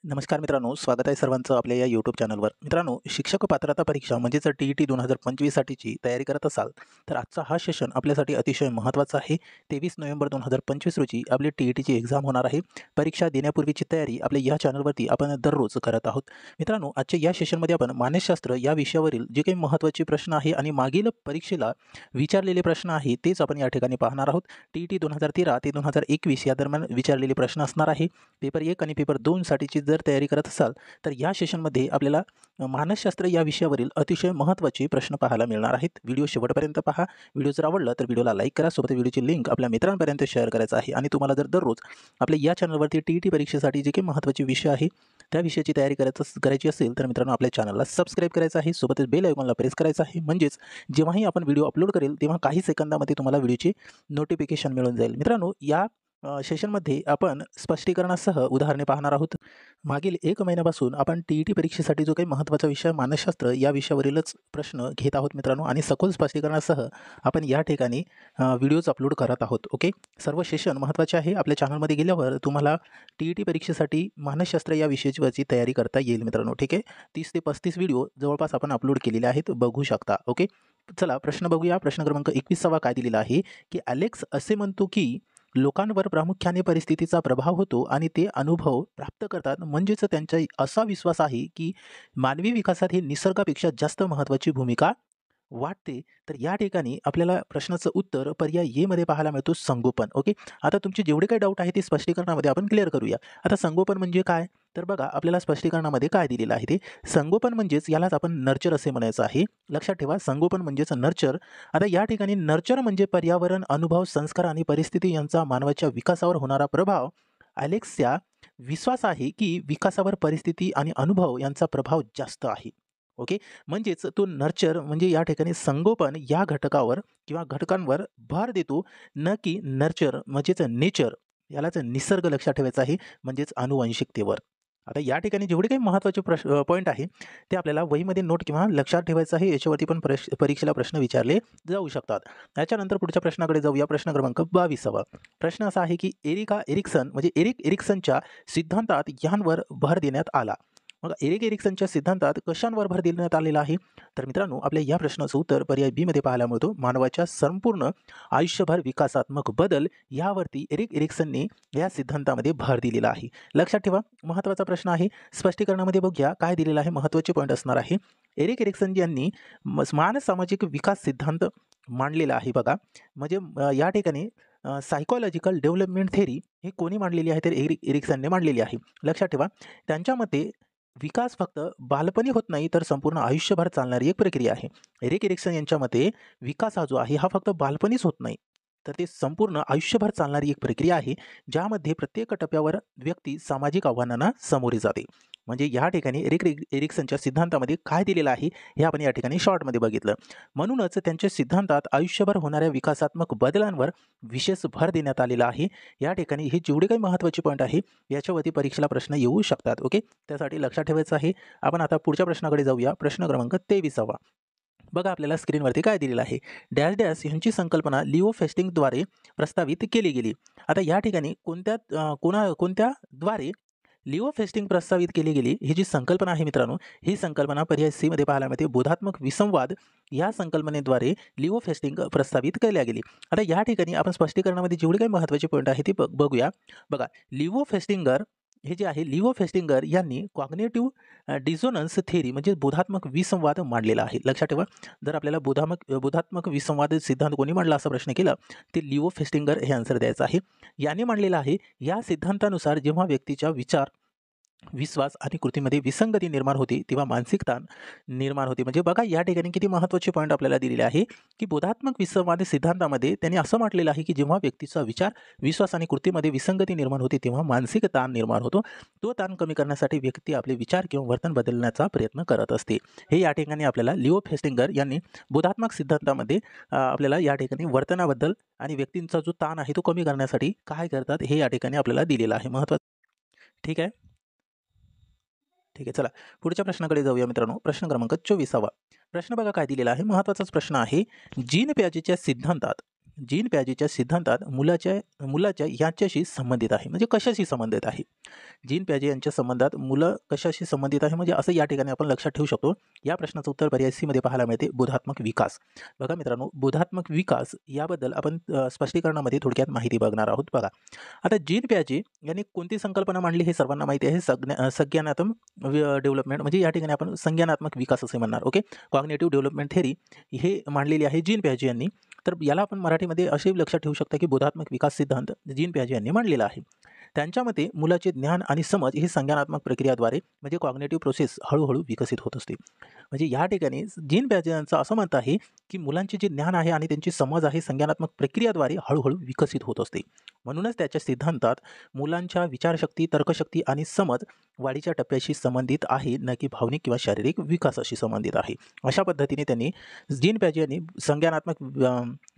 नमस्कार मित्रांनो, स्वागत आहे सर्वांचं आपल्या या यूट्यूब चॅनलवर. मित्रांनो, शिक्षक पात्रता परीक्षा म्हणजेच TET 2025 साठीची तयारी करत असाल तर आजचा हा सेशन आपल्यासाठी अतिशय महत्त्वाचा आहे. 23 नोव्हेंबर 2025 रोजी आपली TETची एक्झाम होणार आहे. परीक्षा देण्यापूर्वीची तयारी आपल्या या चॅनलवरती आपण दररोज करत आहोत. मित्रांनो, आजच्या या सेशनमध्ये आपण मानसशास्त्र या विषयावरील जे काही महत्त्वाचे प्रश्न आहे आणि मागील परीक्षेला विचारलेले प्रश्न आहे तेच आपण या ठिकाणी पाहणार आहोत. TET 2013 ते 2021 या दरम्यान विचारलेले प्रश्न असणार आहे. पेपर 1 आणि पेपर 2 साठीची जर तयारी करत असाल तर या सेशनमध्ये आपल्याला मानसशास्त्र या विषयावरील अतिशय महत्त्वाचे प्रश्न पाहायला मिळणार आहेत. व्हिडिओ शेवटपर्यंत पहा. व्हिडिओ जर आवडला तर व्हिडिओला लाईक करा. सोबत व्हिडिओची लिंक आपल्या मित्रांपर्यंत शेअर करायचं आहे. आणि तुम्हाला जर दररोज आपल्या या चॅनलवरती TET परीक्षेसाठी जे काही महत्त्वाचे विषय आहे त्या विषयाची तयारी करायची असेल तर मित्रांनो आपल्या चॅनलला सबस्क्राईब करायचं आहे. सोबतच बेल आयकॉनला प्रेस करायचं आहे. म्हणजेच जेव्हाही आपण व्हिडिओ अपलोड करेल तेव्हा काही सेकंदामध्ये तुम्हाला व्हिडिओची नोटिफिकेशन मिळून जाईल. मित्रांनो, या सेशनमध्ये आपण स्पष्टीकरणासह उदाहरणे पाहणार आहोत. मागील 1 महिन्यापासून आपण TET परीक्षेसाठी जो काही महत्त्वाचा विषय मानसशास्त्र या विषयावरीलच प्रश्न घेत आहोत मित्रांनो, आणि सखोल स्पष्टीकरणासह आपण या ठिकाणी व्हिडिओज अपलोड करत आहोत. ओके, सर्व सेशन महत्त्वाचे आहे. आपल्या चॅनलमध्ये गेल्यावर तुम्हाला TET परीक्षेसाठी मानसशास्त्र या विषयाची तयारी करता येईल मित्रांनो. ठीक आहे, 30 ते 35 व्हिडिओ जवळपास आपण अपलोड केलेले आहेत, बघू शकता. ओके, चला प्रश्न बघूया. प्रश्न क्रमांक 21 काय दिलेला आहे की अलेक्स असे म्हणतो की लोकांवर प्रामुख्याने परिस्थितीचा प्रभाव होतो आणि ते अनुभव प्राप्त करतात, म्हणजेच त्यांचा असा विश्वास आहे की मानवी विकासात हे निसर्गापेक्षा जास्त महत्त्वाची भूमिका वाटते. तर या ठिकाणी आपल्याला प्रश्नाचं उत्तर पर्याय ए मध्ये पाहायला मिळतो, संगोपन. ओके, आता तुमचे जेवढे काही डाऊट आहे ते स्पष्टीकरणामध्ये आपण क्लिअर करूया. आता संगोपन म्हणजे काय, तर बघा आपल्याला स्पष्टीकरणामध्ये काय दिलेलं आहे ते. संगोपन म्हणजेच यालाच आपण नर्चर असे म्हणायचं आहे. लक्षात ठेवा, संगोपन म्हणजेच नर्चर. आता या ठिकाणी नर्चर म्हणजे पर्यावरण, अनुभव, संस्कार आणि परिस्थिती यांचा मानवाच्या विकासावर होणारा प्रभाव. अलेक्सचा विश्वास आहे की विकासावर परिस्थिती आणि अनुभव यांचा प्रभाव जास्त आहे. ओके, म्हणजेच तो नर्चर म्हणजे या ठिकाणी संगोपन या घटकावर किंवा घटकांवर भर देतो, न की नर्चर म्हणजेच नेचर, यालाच निसर्ग लक्षात ठेवायचा आहे, म्हणजेच आनुवंशिकतेवर. आता या ठिकाणी जेवढे काही महत्त्वाचे पॉईंट आहे ते आपल्याला वहीमध्ये नोट किंवा लक्षात ठेवायचं आहे. याच्यावरती पण परीक्षेला प्रश्न विचारले जाऊ शकतात. त्याच्यानंतर पुढच्या प्रश्नाकडे जाऊया. प्रश्न क्रमांक 22. प्रश्न असा आहे की एरिक एरिक्सनच्या सिद्धांतात यांवर भर देण्यात आला. मग एरिक एरिक्सनच्या सिद्धांतात कशांवर भर देण्यात आलेला आहे, तर मित्रांनो आपल्या या प्रश्नाचं उत्तर पर्याय बी मध्ये पाहायला मिळतो, मानवाच्या संपूर्ण आयुष्यभर विकासात्मक बदल यावरती एरिक एरिक्सनने या सिद्धांतामध्ये भर दिलेला आहे. लक्षात ठेवा, महत्त्वाचा प्रश्न आहे. स्पष्टीकरणामध्ये बघूया काय दिलेलं आहे, महत्त्वाचे पॉईंट असणार आहे. एरिक एरिक्सन यांनी सामाजिक विकास सिद्धांत मांडलेला आहे. बघा म्हणजे या ठिकाणी सायकोलॉजिकल डेव्हलपमेंट थेरी हे कोणी मांडलेली आहे, तर एरिक एरिक्सनने मांडलेली आहे. लक्षात ठेवा, त्यांच्या मते विकास फक्त बालपणी होत नाही तर संपूर्ण आयुष्यभर चालणारी एक प्रक्रिया आहे. एरिक एरिक्सन यांच्या मते विकास हा जो आहे हा फक्त बालपणीच होत नाही, तर ते संपूर्ण आयुष्यभर चालणारी एक प्रक्रिया आहे, ज्यामध्ये प्रत्येक टप्प्यावर व्यक्ती सामाजिक आव्हानांना सामोरी जाते. म्हणजे या ठिकाणी एरिक्सनच्या सिद्धांतामध्ये काय दिलेलं आहे हे आपण या ठिकाणी शॉर्टमध्ये बघितलं. म्हणूनच त्यांच्या सिद्धांतात आयुष्यभर होणाऱ्या विकासात्मक बदलांवर विशेष भर देण्यात आलेला आहे. या ठिकाणी हे जेवढे काही महत्त्वाचे पॉईंट आहे याच्यावरती परीक्षेला प्रश्न येऊ शकतात. ओके, त्यासाठी लक्षात ठेवायचं आहे. आपण आता पुढच्या प्रश्नाकडे जाऊया. प्रश्न क्रमांक 23. बघा आपल्याला स्क्रीनवरती काय दिलेलं आहे. डॅश डॅश यांची संकल्पना लिओ फेस्टिंगद्वारे प्रस्तावित केली गेली. आता या ठिकाणी कोणत्याद्वारे लिओ फेस्टिंग प्रस्तावित केली गेली ही जी संकल्पना आहे मित्रांनो, ही संकल्पना पर्याय सी मध्ये पाहायला मिळते, बोधात्मक विसंवाद या संकल्पनेद्वारे लिओ फेस्टिंग प्रस्तावित केल्या गेली. आता या ठिकाणी आपण स्पष्टीकरणामध्ये जेवढे काही महत्त्वाचे पॉईंट आहे ते बघूया. बघा, लिओ फेस्टिंगर हे जे आहे, लिओ फेस्टिंगर यांनी कॉग्निटिव्ह डिझोनन्स थेरी म्हणजे बोधात्मक विसंवाद मांडलेला आहे. लक्षात ठेवा, जर आपल्याला बोधात्मक विसंवाद सिद्धांत कोणी मांडला असा प्रश्न केला ते लिओ फेस्टिंगर हे आन्सर द्यायचं आहे. याने मांडलेला आहे. या सिद्धांतानुसार जेव्हा व्यक्तीच्या विचार, विश्वास आणि कृतीमध्ये विसंगती निर्माण होते तेव्हा मानसिक ताण निर्माण होते. म्हणजे बघा या ठिकाणी किती महत्त्वाचे पॉईंट आपल्याला दिलेले आहे की बोधात्मक विसंवाद सिद्धांतामध्ये त्यांनी असं म्हटलेलं आहे की जेव्हा व्यक्तीचा विचार, विश्वास आणि कृतीमध्ये विसंगती निर्माण होते तेव्हा मानसिक ताण निर्माण होतो. तो ताण कमी करण्यासाठी व्यक्ती आपले विचार किंवा वर्तन बदलण्याचा प्रयत्न करत असते. हे या ठिकाणी आपल्याला लिओ फेस्टिंगर यांनी बोधात्मक सिद्धांतामध्ये आपल्याला या ठिकाणी वर्तनाबद्दल आणि व्यक्तींचा जो ताण आहे तो कमी करण्यासाठी काय करतात हे या ठिकाणी आपल्याला दिलेलं आहे. महत्त्वाचं. ठीक आहे, ठीक आहे, चला पुढच्या प्रश्नाकडे जाऊया मित्रांनो. प्रश्न क्रमांक 24. प्रश्न बघा काय दिलेला आहे, महत्त्वाचाच प्रश्न आहे. जीन प्याजेच्या सिद्धांतात मुलाच्या याच्याशी संबंधित आहे, म्हणजे कशाशी संबंधित आहे. जीन प्याजे यांच्या संबंधात मुलं कशाशी संबंधित आहे म्हणजे असं या ठिकाणी आपण लक्षात ठेवू शकतो. या प्रश्नाचं उत्तर पर्याय सी मध्ये पाहायला मिळते बोधात्मक विकास. बघा मित्रांनो, बोधात्मक विकास याबद्दल आपण स्पष्टीकरणामध्ये थोडक्यात माहिती बघणार आहोत. बघा, आता जीन प्याजे यांनी कोणती संकल्पना मांडली हे सर्वांना माहिती आहे. संज्ञानात्मक डेव्हलपमेंट म्हणजे या ठिकाणी आपण संज्ञानात्मक विकास असे म्हणणार. ओके, कॉग्निटिव्ह डेव्हलपमेंट थेरी हे मांडलेली आहे जीन प्याजे यांनी. तर याला आपण मराठीमध्ये असे लक्षात ठेवू शकता की बोधात्मक विकास सिद्धांत जीन प्याजे यांनी मांडलेला आहे. त्यांच्या मते मुलाचे ज्ञान आणि समज ही संज्ञानात्मक प्रक्रियाद्वारे म्हणजे कॉग्निटिव्ह प्रोसेस हळूहळू विकसित होत असते. म्हणजे या ठिकाणी जीन प्याजे यांचं असं मत आहे की मुलांचे जे ज्ञान आहे आणि त्यांची समज आहे संज्ञानात्मक प्रक्रियाद्वारे हळूहळू विकसित होत असते. म्हणूनच त्याच्या सिद्धांतात मुलांच्या विचारशक्ती, तर्कशक्ती आणि समज वाढीच्या टप्प्याशी संबंधित आहे, न की भावनिक किंवा शारीरिक विकासाशी संबंधित आहे. अशा पद्धतीने त्यांनी जीन प्याजे यांनी संज्ञानात्मक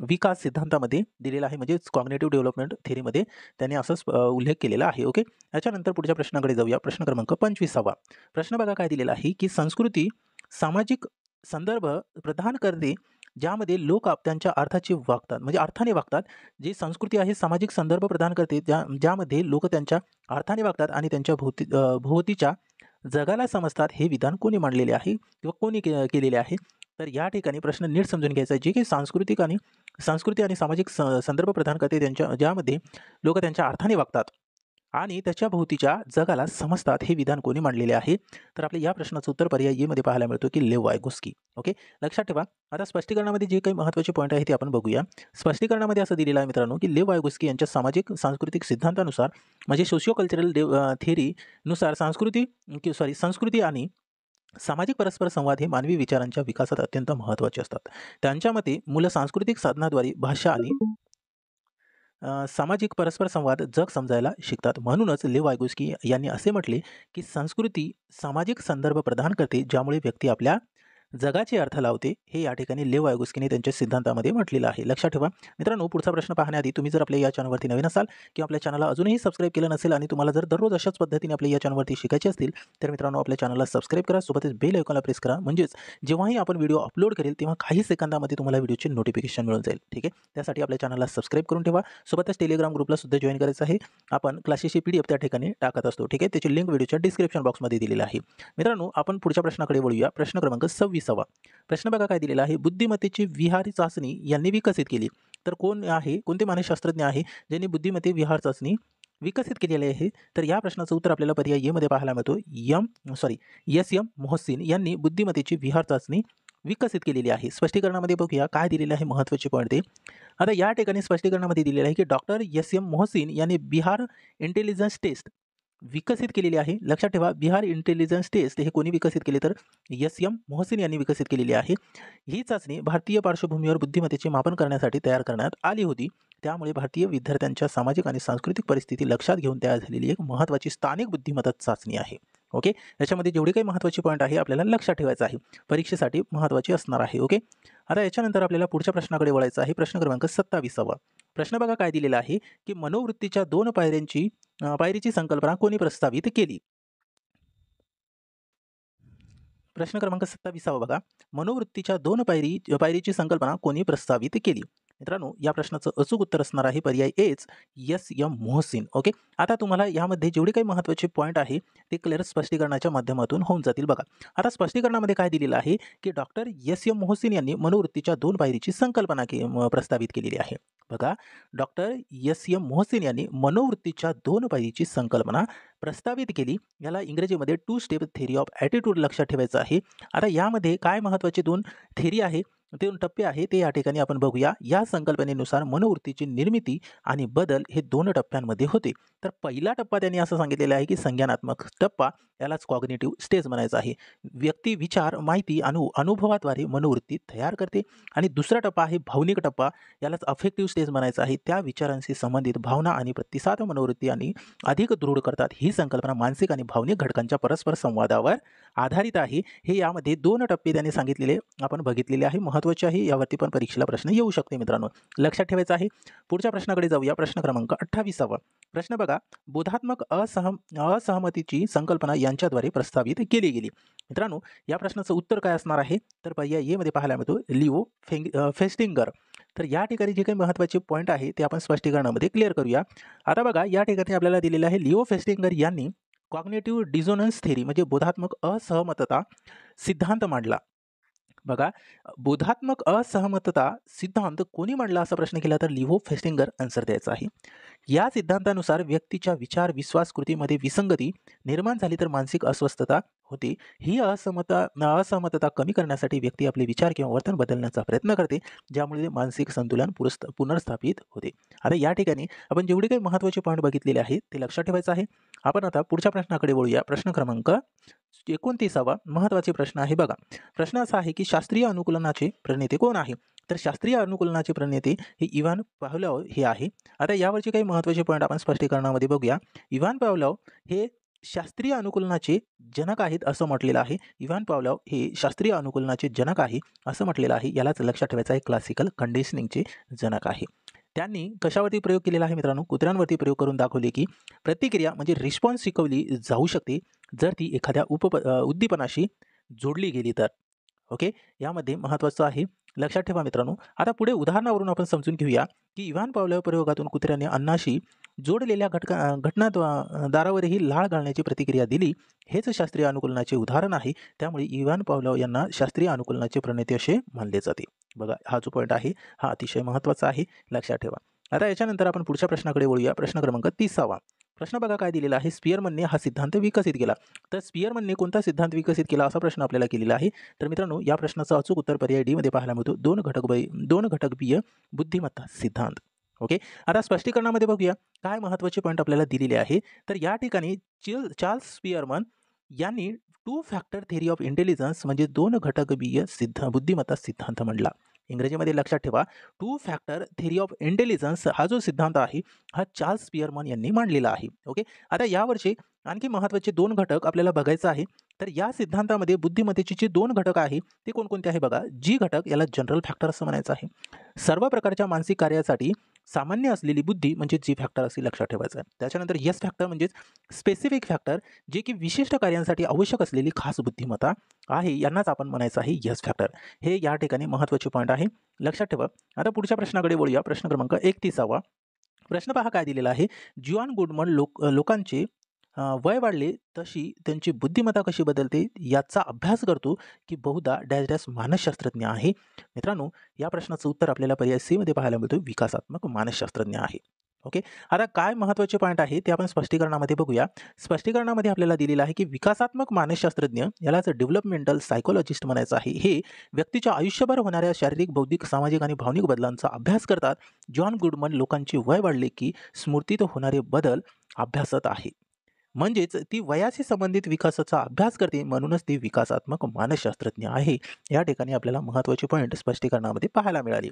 विकास सिद्धांतामध्ये दिलेला आहे, म्हणजेच कॉग्निटिव्ह डेव्हलपमेंट थेरीमध्ये त्यांनी असंच उल्लेख केलेला आहे. ओके, याच्यानंतर पुढच्या प्रश्नाकडे जाऊया. प्रश्न क्रमांक 25वा प्रश्न बघा काय दिलेला आहे की संस्कृती सामाजिक संदर्भ प्रदान करते ज्यामध्ये लोक त्यांच्या अर्थाचे वागतात, म्हणजे अर्थाने वागतात. जी संस्कृती आहे सामाजिक संदर्भ प्रदान करते ज्यामध्ये लोक त्यांच्या अर्थाने वागतात आणि त्यांच्या भोवतीच्या जगाला समजतात. हे विधान कोणी मांडलेले आहे किंवा कोणी केलेले आहे? तर या ठिकाणी प्रश्न नीट समजून घ्यायचा आहे. जे काही संस्कृती आणि सामाजिक संदर्भ प्रदान करते ज्यामध्ये लोक त्यांच्या अर्थाने वागतात आणि त्याच्या भोवतीच्या जगाला समजतात, हे विधान कोणी मांडलेले आहे? तर आपल्या या प्रश्नाचं उत्तर पर्याय ए मध्ये पाहायला मिळतो की लेव वायगोस्की. ओके, लक्षात ठेवा. आता स्पष्टीकरणामध्ये जे काही महत्त्वाचे पॉईंट आहे ते आपण बघूया. स्पष्टीकरणामध्ये असं दिलेलं आहे मित्रांनो की लेव वायगोस्की यांच्या सामाजिक सांस्कृतिक सिद्धांतानुसार म्हणजे सोशिओ कल्चरल थेरीनुसार संस्कृती आणि सामाजिक परस्पर संवाद हे मानवी विचारांच्या विकासात अत्यंत महत्त्वाचे असतात. त्यांच्या मते मुलं सांस्कृतिक साधनाद्वारे भाषा आणि सामाजिक परस्पर संवाद जग समजायला शिकतात. म्हणूनच लेव वायगोस्की यांनी असे म्हटले की संस्कृती सामाजिक संदर्भ प्रदान करते ज्यामुळे व्यक्ती आपल्या जगाचे अर्थ लावते. हे या ठिकाणी लेव वायगोस्कीने त्यांच्या सिद्धांतामध्ये म्हटलेलं आहे. लक्षात ठेवा मित्रांनो. पुढचा प्रश्न पाहण्याआधी तुम्ही जर आपल्या या चॅनलवरती नवीन असाल किंवा आपल्या चॅनलला अजूनही सबस्क्राईब केलं नसेल आणि तुम्हाला जर दररोज अशाच पद्धतीने आपल्या या चॅनलवरती शिकायचे असतील तर मित्रांनो आपल्या चॅनलला सबस्क्राईब करा, सोबतच बेल आयकॉनला प्रेस करा, म्हणजेच जेव्हाही आपण व्हिडिओ अपलोड करेल तेव्हा काही सेकंदामध्ये तुम्हाला व्हिडिओचे नोटिफिकेशन मिळून जाईल. ठीक आहे, त्यासाठी आपल्या चॅनलला सबस्क्राईब करून ठेवा. सोबतच टेलिग्राम ग्रुपला सुद्धा जॉईन करायचं आहे. आपण क्लासेसची PDF त्या ठिकाणी टाकत असतो. ठीक आहे, त्याची लिंक व्हिडिओच्या डिस्क्रिप्शन बॉक्समध्ये दिलेली आहे. मित्रांनो, आपण पुढच्या प्रश्नाकडे वळूया. प्रश्न क्रमांक 26वा प्रश्न बघा काय दिलेला आहे. बुद्धिमत्तेची विहार चाचणी यांनी विकसित केली. तर कोणते मानसशास्त्रज्ञ आहे ज्यांनी बुद्धिमत्ते विहार चाचणी विकसित केलेले आहे? तर या प्रश्नाचं उत्तर आपल्याला पर्याय ए मध्ये पाहायला मिळतो. SM मोहसिन यांनी बुद्धिमत्तेची विहार चाचणी विकसित केलेली आहे. स्पष्टीकरणामध्ये बघूया काय दिलेले आहे महत्त्वाचे पॉईंट ते. आता या ठिकाणी स्पष्टीकरणामध्ये दिलेलं आहे की डॉक्टर SM मोहसिन यांनी बिहार इंटेलिजन्स टेस्ट विकसित केलेली आहे. लक्षात ठेवा, बिहार इंटेलिजन्स टेस्ट हे कोणी विकसित केले तर SM मोहसिन यांनी विकसित केलेली आहे. ही चाचणी भारतीय पार्श्वभूमीवर बुद्धिमत्तेचे मापन करण्यासाठी तयार करण्यात आली होती. त्यामुळे भारतीय विद्यार्थ्यांच्या सामाजिक आणि सांस्कृतिक परिस्थिती लक्षात घेऊन तयार झालेली एक महत्त्वाची स्थानिक बुद्धिमत्ता चाचणी आहे. ओके, याच्यामध्ये जेवढे काही महत्त्वाचे पॉईंट आहे आपल्याला लक्षात ठेवायचं आहे, परीक्षेसाठी महत्त्वाचे असणार आहे. ओके, आता याच्यानंतर आपल्याला पुढच्या प्रश्नाकडे वळायचं आहे. प्रश्न क्रमांक 27वा प्रश्न बघा काय दिलेला आहे की मनोवृत्तीच्या 2 पायरीची संकल्पना कोणी प्रस्तावित केली? प्रश्न क्रमांक 27वा बघा, मनोवृत्तीच्या 2 पायरीची संकल्पना कोणी प्रस्तावित केली? मित्रांनो, या प्रश्नाचं अचूक उत्तर असणार आहे पर्याय एच, SM मोहसिन. ओके, आता तुम्हाला यामध्ये जेवढे काही महत्त्वाचे पॉईंट आहे ते क्लिअर स्पष्टीकरणाच्या माध्यमातून होऊन जातील. बघा, आता स्पष्टीकरणामध्ये काय दिलेलं आहे की डॉक्टर SM मोहसिन यांनी मनोवृत्तीच्या 2 पायरीची संकल्पना प्रस्तावित केलेली आहे. बघा, डॉक्टर SM मोहसिन यांनी मनोवृत्तीच्या 2 पायरीची संकल्पना प्रस्तावित केली. याला इंग्रजीमध्ये 2 स्टेप थेरी ऑफ ॲटिट्यूड लक्षात ठेवायचं आहे. आता यामध्ये काय महत्त्वाचे 2 थेरी आहे, 2 टप्पे आहे ते या ठिकाणी आपण बघूया. या संकल्पनेनुसार मनोवृत्तीची निर्मिती आणि बदल हे 2 टप्प्यांमध्ये होते. तर पहिला टप्पा त्यांनी असं सांगितलेला आहे की संज्ञानात्मक टप्पा, यालाच कॉग्निटिव्ह स्टेज म्हणायचं आहे. व्यक्ती विचार, माहिती, अनुभवाद्वारे मनोवृत्ती तयार करते. आणि दुसरा टप्पा आहे भावनिक टप्पा, यालाच अफेक्टिव्ह स्टेज म्हणायचं आहे. त्या विचारांशी संबंधित भावना आणि प्रतिसाद मनोवृत्ती आणि अधिक दृढ करतात. ही संकल्पना मानसिक आणि भावनिक घटकांच्या परस्पर संवादावर आधारित आहे. हे यामध्ये 2 टप्पे त्यांनी सांगितलेले आपण बघितलेले आहे, महत्त्वाचे आहे. यावरती पण परीक्षेला प्रश्न येऊ शकते मित्रांनो, लक्षात ठेवायचं आहे. पुढच्या प्रश्नाकडे जाऊया. प्रश्न क्रमांक 28वा प्रश्न बघा बघा, बोधात्मक असहमतीची संकल्पना यांच्याद्वारे प्रस्तावित केली गेली. मित्रांनो, या प्रश्नाचं उत्तर काय असणार आहे? तर पर्याय ए मध्ये पाहायला मिळतो लिओ फेस्टिंगर. तर या ठिकाणी जे काही महत्त्वाचे पॉईंट आहे ते आपण स्पष्टीकरणामध्ये क्लिअर करूया. आता बघा, या ठिकाणी आपल्याला दिलेलं आहे लिओ फेस्टिंगर यांनी कॉग्निटिव्ह डिझोनन्स थेरी म्हणजे बोधात्मक असहमतता सिद्धांत मांडला. बघा, बोधात्मक असहमतता सिद्धांत कोणी मांडला असा प्रश्न केला तर लिओ फेस्टिंगर आन्सर द्यायचा आहे. या सिद्धांतानुसार व्यक्तीच्या विचार विश्वास कृतीमध्ये विसंगती निर्माण झाली तर मानसिक अस्वस्थता होते. ही असहमतता कमी करण्यासाठी व्यक्ती आपले विचार किंवा वर्तन बदलण्याचा प्रयत्न करते, ज्यामुळे मानसिक संतुलन पुनर्स्थापित होते. आता या ठिकाणी आपण जेवढे काही महत्त्वाचे पॉईंट बघितलेले आहेत ते लक्षात ठेवायचं आहे. आपण आता पुढच्या प्रश्नाकडे वळूया. प्रश्न क्रमांक 29 महत्त्वाचे प्रश्न आहे. बघा, प्रश्न असा आहे की शास्त्रीय अनुकूलनाचे प्रणेते कोण आहे? तर शास्त्रीय अनुकूलनाचे प्रणेते हे इव्हान पाव्लोव हे आहे. आता यावरचे काही महत्त्वाचे पॉईंट आपण स्पष्टीकरणामध्ये बघूया. इव्हान पाव्लोव हे शास्त्रीय अनुकूलनाचे जनक आहेत असं म्हटलेलं आहे. इव्हान पाव्लोव हे शास्त्रीय अनुकूलनाचे जनक आहे असं म्हटलेलं आहे. यालाच लक्षात ठेवायचं आहे, क्लासिकल कंडिशनिंगचे जनक आहे. त्यांनी कशावरती प्रयोग केलेला आहे मित्रांनो? कुत्र्यांवरती प्रयोग करून दाखवले की प्रतिक्रिया म्हणजे रिस्पॉन्स शिकवली जाऊ शकते जर ती एखाद्या उद्दीपनाशी जोडली गेली तर. ओके, यामध्ये महत्त्वाचं आहे, लक्षात ठेवा मित्रांनो. आता पुढे उदाहरणावरून आपण समजून घेऊया की इव्हान पाव्लोव प्रयोगातून कुत्र्याने अन्नाशी जोडलेल्या घटनाद्वारावरही लाळ घालण्याची प्रतिक्रिया दिली. हेच शास्त्रीय अनुकूलनाचे उदाहरण आहे. त्यामुळे इव्हान पाव्लोव यांना शास्त्रीय अनुकूलनाचे प्रणेते असे मानले जाते. बघा, हा जो पॉईंट आहे हा अतिशय महत्त्वाचा आहे, लक्षात ठेवा. आता याच्यानंतर आपण पुढच्या प्रश्नाकडे वळूया. प्रश्न क्रमांक 30. प्रश्न बघा काय दिलेला आहे. स्पियरमनने हा सिद्धांत विकसित केला. तर स्पियरमनने कोणता सिद्धांत विकसित केला असा प्रश्न आपल्याला केलेला आहे. तर मित्रांनो, या प्रश्नाचं अचूक उत्तर पर्याय डी मध्ये पाहायला मिळतो दोन घटकबीय बुद्धिमत्ता सिद्धांत. ओके, आता स्पष्टीकरणामध्ये बघूया काय महत्त्वाचे पॉईंट आपल्याला दिलेले आहे. तर या ठिकाणी चार्ल्स स्पियरमन यांनी 2 फॅक्टर थेरी ऑफ इंटेलिजन्स म्हणजे 2 घटकबीय बुद्धिमत्ता सिद्धांत मांडला. इंग्रजीमध्ये लक्षात ठेवा, 2 फॅक्टर थेरी ऑफ इंटेलिजन्स हा जो सिद्धांत आहे हा चार्ल्स स्पियरमन यांनी मांडलेला आहे. ओके, आता यावरचे आणखी महत्त्वाचे 2 घटक आपल्याला बघायचं आहे. तर या सिद्धांतामध्ये बुद्धिमत्तेचे जे 2 घटक आहे ते कोणकोणते आहे बघा. जी घटक याला जनरल फॅक्टर असं म्हणायचं आहे. सर्व प्रकारच्या मानसिक कार्यासाठी सामान्य असलेली बुद्धी म्हणजे जी फॅक्टर असे लक्षात ठेवायचं आहे. त्याच्यानंतर यस फॅक्टर म्हणजेच स्पेसिफिक फॅक्टर, जे की विशिष्ट कार्यांसाठी आवश्यक असलेली खास बुद्धिमत्ता आहे, यांनाच आपण म्हणायचं आहे यस फॅक्टर. हे या ठिकाणी महत्त्वाचे पॉईंट आहे, लक्षात ठेवा. आता पुढच्या प्रश्नाकडे वळूया. प्रश्न क्रमांक 31. प्रश्न पहा काय दिलेला आहे. जॉन गुडमन लोकांचे वय वाढले तशी त्यांची बुद्धिमत्ता कशी बदलते याचा अभ्यास करतो की बहुधा डॅश डॅश मानसशास्त्रज्ञ आहे. मित्रांनो, या प्रश्नाचं उत्तर आपल्याला पर्याय सी मध्ये पाहायला मिळतो, विकासात्मक मानसशास्त्रज्ञ आहे. ओके, आता काय महत्त्वाचे पॉईंट आहे ते आपण स्पष्टीकरणामध्ये बघूया. स्पष्टीकरणामध्ये आपल्याला दिलेलं आहे की विकासात्मक मानसशास्त्रज्ञ यालाच डेव्हलपमेंटल सायकोलॉजिस्ट म्हणायचं आहे. हे व्यक्तीच्या आयुष्यभर होणाऱ्या शारीरिक, बौद्धिक, सामाजिक आणि भावनिक बदलांचा अभ्यास करतात. जॉन गुडमन लोकांचे वय वाढले की स्मृतीत होणारे बदल अभ्यासत आहे. म्हणजेच ती वयाशी संबंधित विकासाचा अभ्यास करते, म्हणूनच ती विकासात्मक मानसशास्त्रज्ञ आहे. या ठिकाणी आपल्याला महत्त्वाचे पॉईंट स्पष्टीकरणामध्ये पाहायला मिळाले.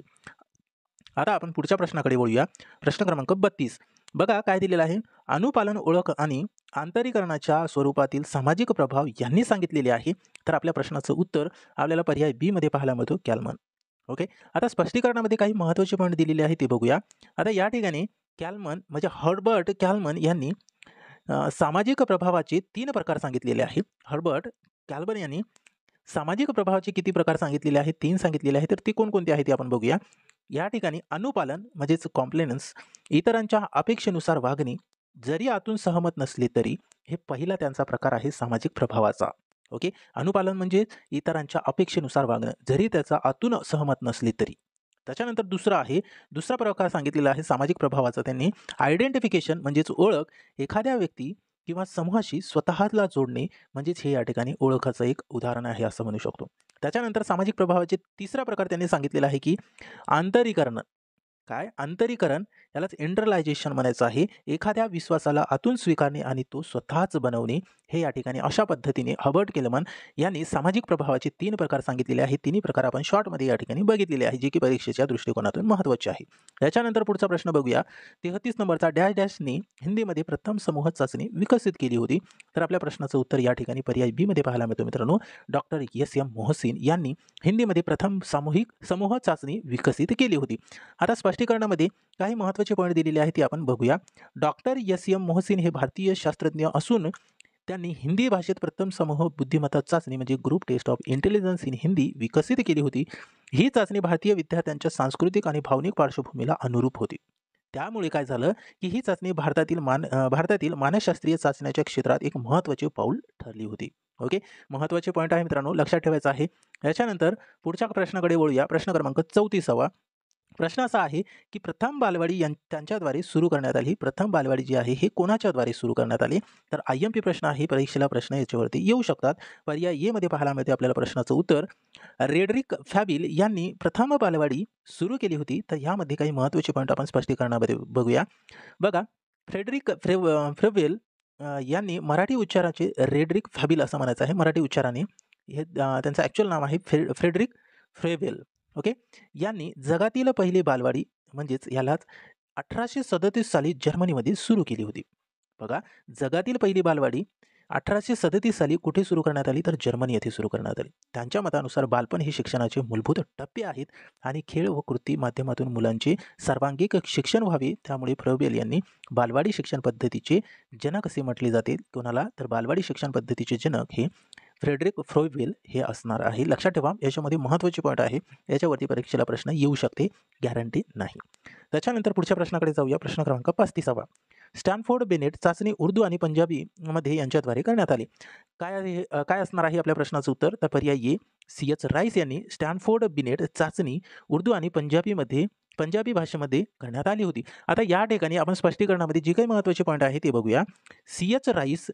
आता आपण पुढच्या प्रश्नाकडे वळूया. प्रश्न क्रमांक 32. बघा काय दिलेला आहे. अनुपालन, ओळख आणि आंतरीकरणाच्या स्वरूपातील सामाजिक प्रभाव यांनी सांगितलेले आहे. तर आपल्या प्रश्नाचं उत्तर आपल्याला पर्याय बी मध्ये पाहायला मिळतो, कॅल्मन. ओके, आता स्पष्टीकरणामध्ये काही महत्त्वाचे पॉईंट दिलेले आहे ते बघूया. आता या ठिकाणी कॅल्मन म्हणजे हर्बर्ट कॅल्मन यांनी सामाजिक प्रभावाचे 3 प्रकार सांगितलेले आहेत. हर्बर्ट कॅल्मन यांनी सामाजिक प्रभावाचे किती प्रकार सांगितलेले आहेत? 3 सांगितलेले आहेत. तर ते कोणकोणते आहेत ते आपण बघूया. या ठिकाणी अनुपालन म्हणजेच कॉम्प्लेनन्स, इतरांच्या अपेक्षेनुसार वागणे, जरी आतून सहमत नसले तरी, हे पहिला त्यांचा प्रकार आहे सामाजिक प्रभावाचा. ओके, अनुपालन म्हणजे इतरांच्या अपेक्षेनुसार वागणं, जरी त्याचा आतून सहमत नसले तरी. त्याच्यानंतर दुसरा प्रकार सांगितलेला आहे सामाजिक प्रभावाचा त्यांनी, आयडेंटिफिकेशन म्हणजेच ओळख, एखाद्या व्यक्ती किंवा समूहाशी स्वतःला जोडणे, म्हणजेच हे या ठिकाणी ओळखाचं एक उदाहरण आहे असं म्हणू शकतो. त्याच्यानंतर सामाजिक प्रभावाचे 3रा प्रकार त्यांनी सांगितलेला आहे की आंतरीकरण. काय? आंतरीकरण, यालाच इंटरलायझेशन म्हणायचं आहे. एखाद्या विश्वासाला आतून स्वीकारणे आणि तो स्वतःच बनवणे, हे या ठिकाणी अशा पद्धतीने हर्बर्ट कॅल्मन यांनी सामाजिक प्रभावाचे 3 प्रकार सांगितलेले आहेत. तिन्ही प्रकार आपण शॉर्टमध्ये या ठिकाणी बघितलेले आहे, जे की परीक्षेच्या दृष्टिकोनातून महत्त्वाचे आहे. याच्यानंतर पुढचा प्रश्न बघूया. 33 नंबरचा डॅश डॅशने हिंदीमध्ये प्रथम समूह चाचणी विकसित केली होती. तर आपल्या प्रश्नाचं उत्तर या ठिकाणी पर्याय बी मध्ये पाहायला मिळतो मित्रांनो. Doctor SM. मोहसिन यांनी हिंदीमध्ये प्रथम सामूहिक समूह चाचणी विकसित केली होती. आता स्पष्टीकरणामध्ये काही महत्त्वाचे पॉईंट दिलेले आहेत ते आपण बघूया. Doctor SM. मोहसिन हे भारतीय शास्त्रज्ञ असून त्यांनी हिंदी भाषेत प्रथम समूह बुद्धिमत्ता चाचणी म्हणजे group test of intelligence in Hindi विकसित केली होती. ही चाचणी भारतीय विद्यार्थ्यांच्या सांस्कृतिक आणि भावनिक पार्श्वभूमीला अनुरूप होती. त्यामुळे काय झालं की ही चाचणी भारतातील मानसशास्त्रीय चाचण्याच्या क्षेत्रात एक महत्त्वाचे पाऊल ठरली होती. ओके, महत्त्वाचे पॉईंट आहे मित्रांनो, लक्षात ठेवायचं आहे. याच्यानंतर पुढच्या प्रश्नाकडे वळूया. प्रश्न क्रमांक 34. प्रश्न असा आहे की प्रथम बालवाडी त्यांच्याद्वारे सुरू करण्यात आली. प्रथम बालवाडी जी आहे हे कोणाच्याद्वारे सुरू करण्यात आली? तर IMP प्रश्न आहे, परीक्षेला प्रश्न याच्यावरती येऊ शकतात. पर्याय ए मध्ये पाहायला मिळते आपल्याला प्रश्नाचं उत्तर. रेडरिक फॅबिल यांनी प्रथम बालवाडी सुरू केली होती. तर यामध्ये काही महत्त्वाचे पॉईंट आपण स्पष्टीकरणामध्ये बघूया. बघा, फ्रेवेल यांनी मराठी उच्चाराचे रेडरिक फॅबिल असं म्हणायचं आहे मराठी उच्चाराने. हे त्यांचं ॲक्च्युअल नाव आहे फ्रेडरिक फ्रेवेल. ओके, यांनी जगातील पहिली बालवाडी म्हणजेच यालाच 1837 साली जर्मनीमध्ये सुरू केली होती. बघा, जगातील पहिली बालवाडी 1837 साली कुठे सुरू करण्यात आली? तर जर्मनी येथे सुरू करण्यात आली. त्यांच्या मतानुसार बालपण हे शिक्षणाचे मूलभूत टप्पे आहेत आणि खेळ व कृती माध्यमातून मुलांचे सर्वांगीण शिक्षण व्हावे. त्यामुळे फ्रेवेल यांनी बालवाडी शिक्षण पद्धतीचे जनक असे म्हटले जाते. कोणाला? तर बालवाडी शिक्षण पद्धतीचे जनक हे फ्रेडरिक फ्रेवेल हे असणार आहे. लक्षात ठेवा, याच्यामध्ये महत्त्वाचे पॉईंट आहे. याच्यावरती परीक्षेला प्रश्न येऊ शकते, गॅरंटी नाही. त्याच्यानंतर पुढच्या प्रश्नाकडे जाऊया. प्रश्न क्रमांक 35. स्टॅनफोर्ड बेनेट चाचणी उर्दू आणि पंजाबीमध्ये यांच्याद्वारे करण्यात आली. काय असणार आहे आपल्या प्रश्नाचं उत्तर? तर पर्याय ए, C.H. राईस यांनी स्टॅनफोर्ड बिनेट चाचणी उर्दू आणि पंजाबी भाषेमध्ये करण्यात आली होती. आता या ठिकाणी आपण स्पष्टीकरणामध्ये जे काही महत्त्वाचे पॉईंट आहे ते बघूया. C.H. राईस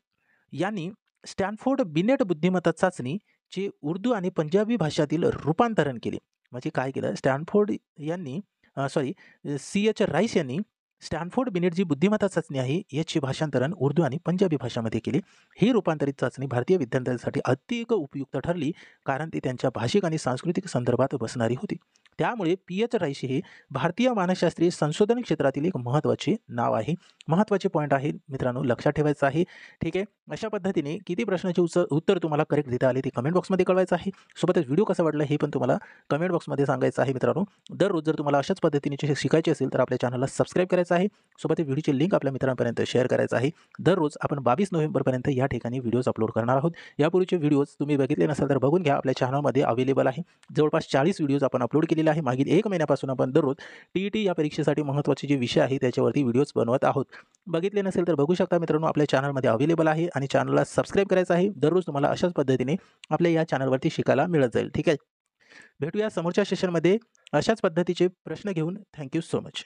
यांनी स्टॅनफोर्ड बिनेट बुद्धिमत्ता चाचणीचे उर्दू आणि पंजाबी भाषातील रूपांतरण केले. म्हणजे काय केलं? C.H. राईस यांनी स्टॅनफोर्ड बिनेट जी बुद्धिमत्ता चाचणी आहे याचे भाषांतरण उर्दू आणि पंजाबी भाषामध्ये केले. ही रूपांतरित चाचणी भारतीय विद्यार्थ्यांसाठी अतिशय उपयुक्त ठरली, कारण ती त्यांच्या भाषिक आणि सांस्कृतिक संदर्भात बसणारी होती. त्यामुळे P.H. राईस हे भारतीय मानसशास्त्रीय संशोधन क्षेत्रातील एक महत्त्वाचे नाव आहे. महत्त्वाचे पॉईंट आहे मित्रांनो, लक्षात ठेवायचं आहे. ठीक आहे, अशा पद्धतीने किती प्रश्नाचे उत्तर तुम्हाला करेक्ट देता आले ते कमेंट बॉक्समध्ये कळवायचं आहे. सोबतच व्हिडिओ कसा वाटला हे पण तुम्हाला कमेंट बॉक्समध्ये सांगायचं आहे. मित्रांनो, दररोज जर तुम्हाला अशाच पद्धतीने शिकायचे असेल तर आपल्या चॅनलला सबस्क्राईब करायचं आहे. सोबत व्हिडिओची लिंक आपल्या मित्रांपर्यंत शेअर करायचं आहे. दररोज आपण 22 नोव्हेंबरपर्यंत या ठिकाणी व्हिडिओज अपलोड करणार आहोत. यापूर्वीचे व्हिडिओज तुम्ही बघितले नसेल तर बघून घ्या, आपल्या चॅनलमध्ये अवेलेबल आहे. जवळपास 40 व्हिडिओज आपण अपलोड केलेले आहे. मागील 1 महिन्यापासून आपण दररोज TET या परीक्षेसाठी महत्त्वाचे जे विषय आहे त्याच्यावरती व्हिडिओज बनवत आहोत. बघितले नसेल तर बघू शकता मित्रांनो, आपल्या चॅनलमध्ये अवेलेबल आहे आणि चॅनलला सबस्क्राईब करायचं आहे. दररोज तुम्हाला अशाच पद्धतीने आपल्या या चॅनलवरती शिकायला मिळत जाईल. ठीक आहे, भेटूया समोरच्या सेशनमध्ये अशाच पद्धतीचे प्रश्न घेऊन. Thank you so much.